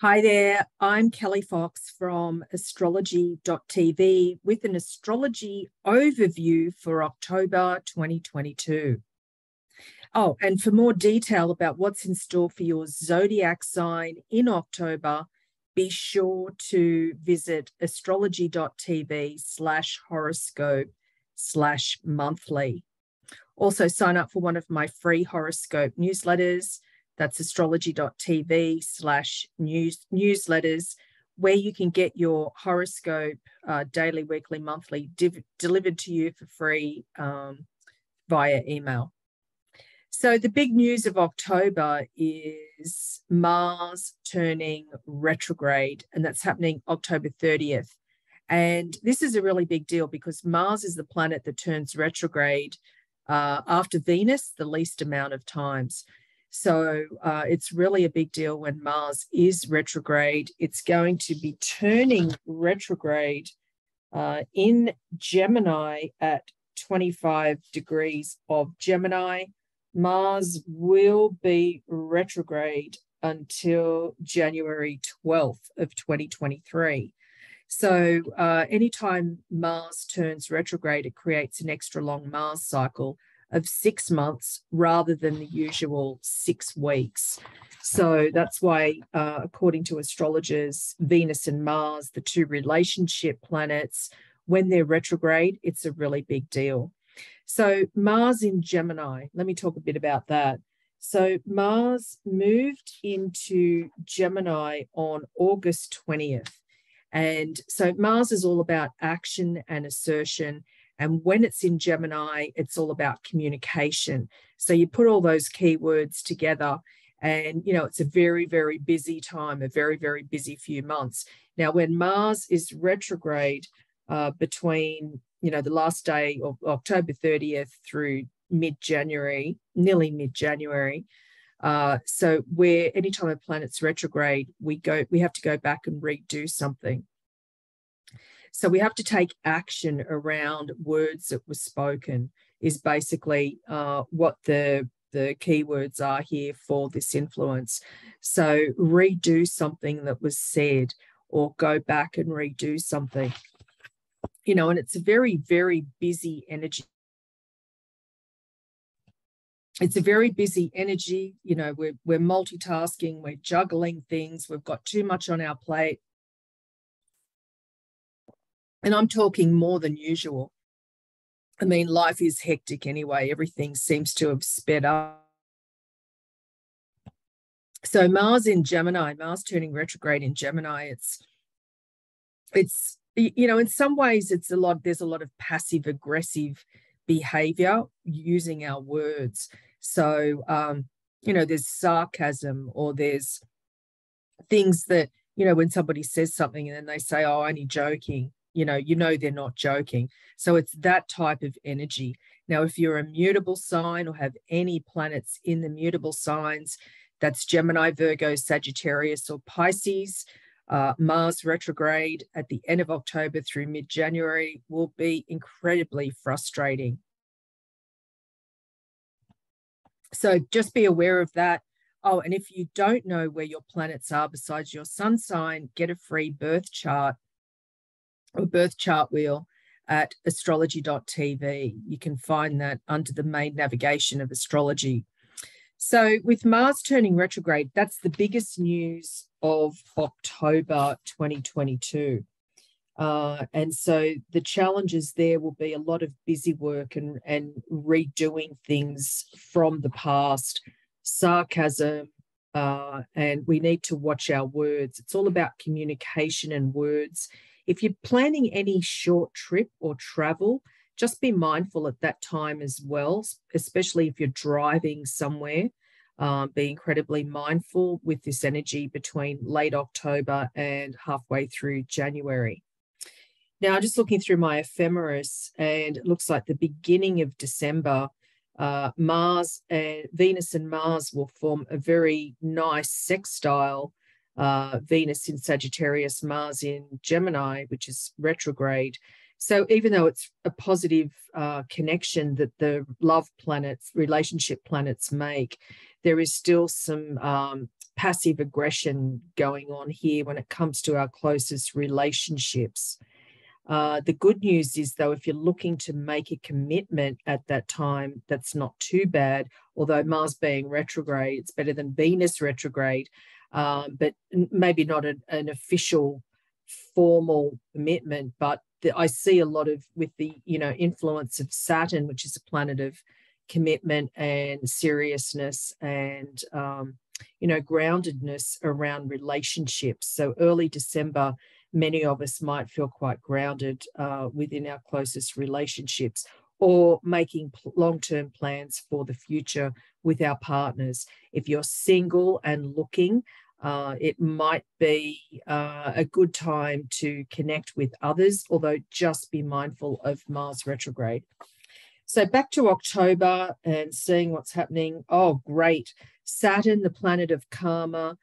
Hi there, I'm Kelly Fox from astrology.tv with an astrology overview for October 2022. Oh, and for more detail about what's in store for your zodiac sign in October, be sure to visit astrology.tv/horoscope/monthly. Also sign up for one of my free horoscope newsletters. That's astrology.tv/newsletters, where you can get your horoscope daily, weekly, monthly delivered to you for free via email. So the big news of October is Mars turning retrograde, and that's happening October 30th. And this is a really big deal because Mars is the planet that turns retrograde after Venus the least amount of times. So it's really a big deal when Mars is retrograde. It's going to be turning retrograde in Gemini at 25 degrees of Gemini. Mars will be retrograde until January 12th of 2023. So anytime Mars turns retrograde, it creates an extra long Mars cycle of 6 months rather than the usual 6 weeks. So that's why, according to astrologers, Venus and Mars, the two relationship planets, when they're retrograde, it's a really big deal. So Mars in Gemini, let me talk a bit about that. So Mars moved into Gemini on August 20th. And so Mars is all about action and assertion. And when it's in Gemini, it's all about communication. So you put all those keywords together and, you know, it's a very, very busy time, a very, very busy few months. Now, when Mars is retrograde between, you know, the last day of October 30th through mid-January, nearly mid-January, so where anytime a planet's retrograde, we have to go back and redo something. So we have to take action around words that were spoken is basically what the keywords are here for this influence. So redo something that was said or go back and redo something, you know, and it's a very, very busy energy. It's a very busy energy. You know, we're multitasking, we're juggling things, we've got too much on our plate. And I'm talking more than usual. I mean, life is hectic anyway. Everything seems to have sped up. So Mars in Gemini, Mars turning retrograde in Gemini, it's you know, in some ways there's a lot of passive aggressive behavior using our words. So, you know, there's sarcasm or there's things that, you know, when somebody says something and then they say, oh, only joking, you know they're not joking. So it's that type of energy. Now, if you're a mutable sign or have any planets in the mutable signs, that's Gemini, Virgo, Sagittarius, or Pisces, Mars retrograde at the end of October through mid-January will be incredibly frustrating. So just be aware of that. Oh, and if you don't know where your planets are besides your sun sign, get a free birth chart or birth chart wheel at astrology.tv. You can find that under the main navigation of astrology. So with Mars turning retrograde, that's the biggest news of October 2022. And so the challenges there will be a lot of busy work and redoing things from the past, sarcasm, and we need to watch our words. It's all about communication and words. If you're planning any short trip or travel, just be mindful at that time as well, especially if you're driving somewhere. Be incredibly mindful with this energy between late October and halfway through January. Now, I'm just looking through my ephemeris, and it looks like the beginning of December, Venus and Mars will form a very nice sextile. Venus in Sagittarius, Mars in Gemini, which is retrograde. So even though it's a positive connection that the love planets, relationship planets make, there is still some passive aggression going on here when it comes to our closest relationships. The good news is, though, if you're looking to make a commitment at that time, that's not too bad. Although Mars being retrograde, it's better than Venus retrograde, but maybe not an official formal commitment. But I see a lot of, with the influence of Saturn, which is a planet of commitment and seriousness and groundedness around relationships. So early December, many of us might feel quite grounded within our closest relationships, or making long-term plans for the future with our partners. If you're single and looking, it might be a good time to connect with others, although just be mindful of Mars retrograde. So back to October and seeing what's happening. Oh, great. Saturn, the planet of karma,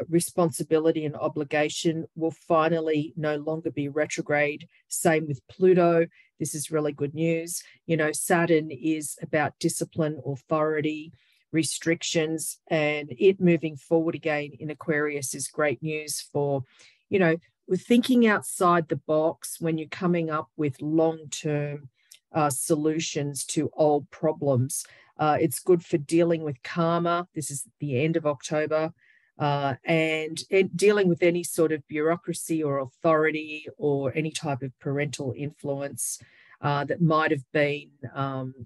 responsibility and obligation, will finally no longer be retrograde. Same with Pluto. This is really good news. Saturn is about discipline, authority, restrictions, and it moving forward again in Aquarius is great news for, with thinking outside the box when you're coming up with long-term solutions to old problems. It's good for dealing with karma. This is the end of October. And dealing with any sort of bureaucracy or authority or any type of parental influence that might have been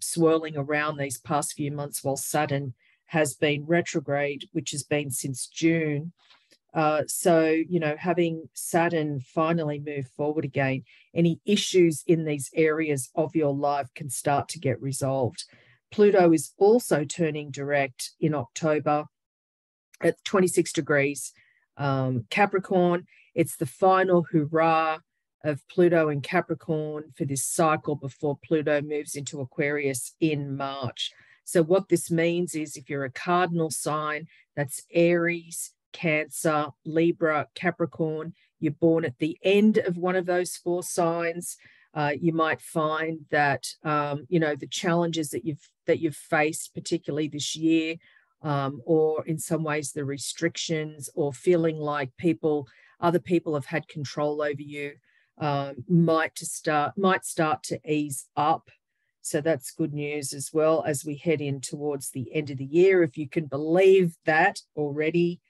swirling around these past few months while Saturn has been retrograde, which has been since June. So, having Saturn finally move forward again, any issues in these areas of your life can start to get resolved. Pluto is also turning direct in October at 26 degrees Capricorn. It's the final hurrah of Pluto and Capricorn for this cycle before Pluto moves into Aquarius in March. So what this means is, if you're a cardinal sign, that's Aries, Cancer, Libra, Capricorn, you're born at the end of one of those four signs, you might find that the challenges that you've faced, particularly this year, or in some ways the restrictions, or feeling like other people have had control over you, might start to ease up. So that's good news as well as we head in towards the end of the year, if you can believe that already.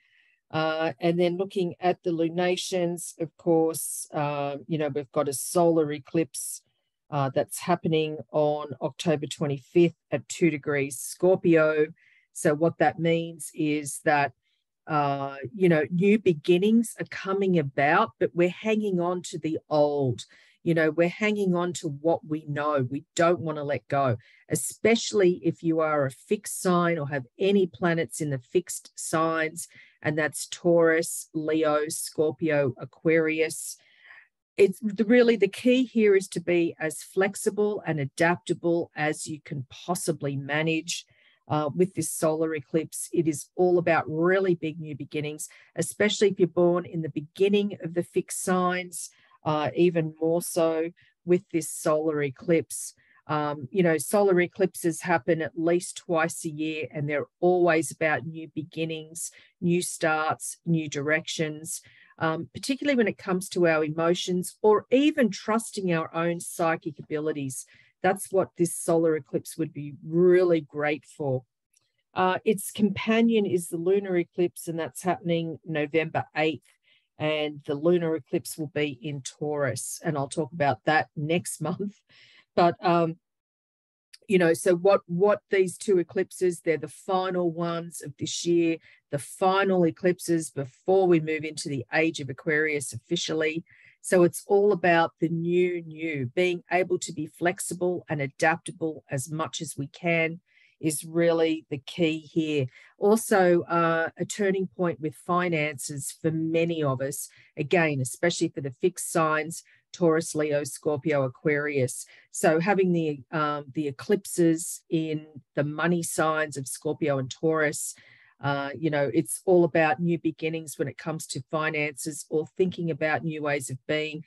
And then looking at the lunations, of course, we've got a solar eclipse that's happening on October 25th at 2 degrees Scorpio. So what that means is that, new beginnings are coming about, but we're hanging on to the old. We're hanging on to what we know. We don't want to let go, especially if you are a fixed sign or have any planets in the fixed signs, and that's Taurus, Leo, Scorpio, Aquarius. It's really, the key here is to be as flexible and adaptable as you can possibly manage. With this solar eclipse, it is all about really big new beginnings, especially if you're born in the beginning of the fixed signs, even more so with this solar eclipse. Solar eclipses happen at least twice a year, and they're always about new beginnings, new starts, new directions, particularly when it comes to our emotions or even trusting our own psychic abilities. That's what this solar eclipse would be really great for. Its companion is the lunar eclipse, and that's happening November 8th. And the lunar eclipse will be in Taurus, and I'll talk about that next month. But, so what these two eclipses, they're the final ones of this year, the final eclipses before we move into the age of Aquarius officially. So it's all about the new, being able to be flexible and adaptable as much as we can is really the key here. Also, a turning point with finances for many of us, again, especially for the fixed signs, Taurus, Leo, Scorpio, Aquarius. So having the eclipses in the money signs of Scorpio and Taurus, it's all about new beginnings when it comes to finances, or thinking about new ways of being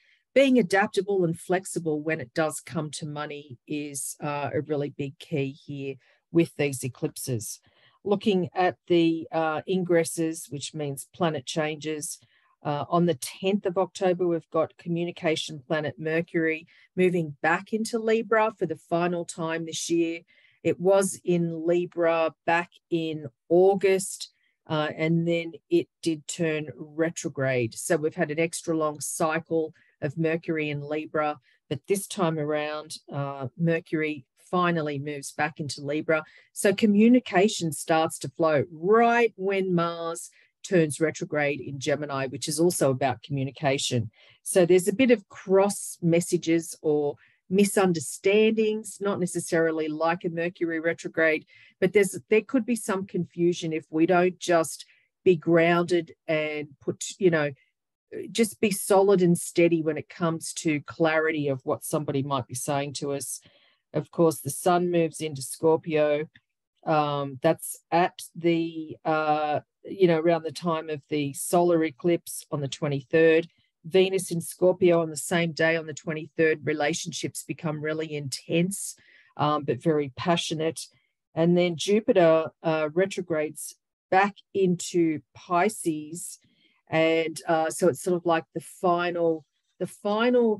adaptable and flexible when it does come to money is a really big key here with these eclipses. looking at the ingresses, which means planet changes. On the 10th of October, we've got communication planet Mercury moving back into Libra for the final time this year. It was in Libra back in August, and then it did turn retrograde. So we've had an extra long cycle of Mercury in Libra, but this time around, Mercury finally moves back into Libra. So communication starts to flow right when Mars turns retrograde in Gemini, which is also about communication. So there's a bit of cross messages or misunderstandings, not necessarily like a Mercury retrograde, but there could be some confusion if we don't just be grounded and just be solid and steady when it comes to clarity of what somebody might be saying to us. Of course, the sun moves into Scorpio. That's at the around the time of the solar eclipse on the 23rd. Venus in Scorpio on the same day on the 23rd. Relationships become really intense, but very passionate. And then Jupiter retrogrades back into Pisces. And so it's sort of like the final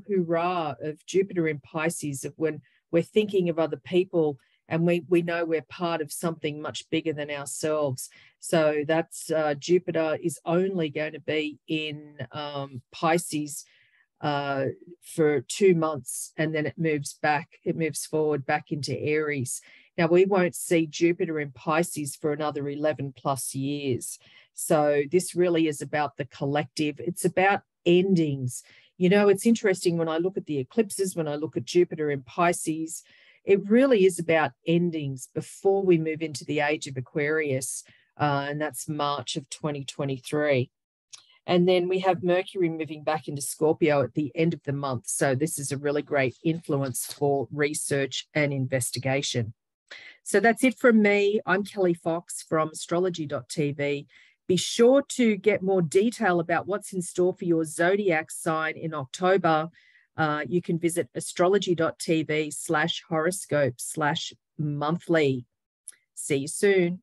hurrah of Jupiter in Pisces, of when we're thinking of other people and we know we're part of something much bigger than ourselves. So that's Jupiter is only going to be in Pisces for 2 months, and then it moves forward back into Aries. Now, we won't see Jupiter in Pisces for another 11 plus years. So this really is about the collective. It's about endings. It's interesting when I look at the eclipses, when I look at Jupiter in Pisces, it really is about endings before we move into the age of Aquarius, and that's March of 2023. And then we have Mercury moving back into Scorpio at the end of the month. So this is a really great influence for research and investigation. So that's it from me. I'm Kelli Fox from astrology.tv. Be sure to get more detail about what's in store for your zodiac sign in October. You can visit astrology.tv/horoscope/monthly. See you soon.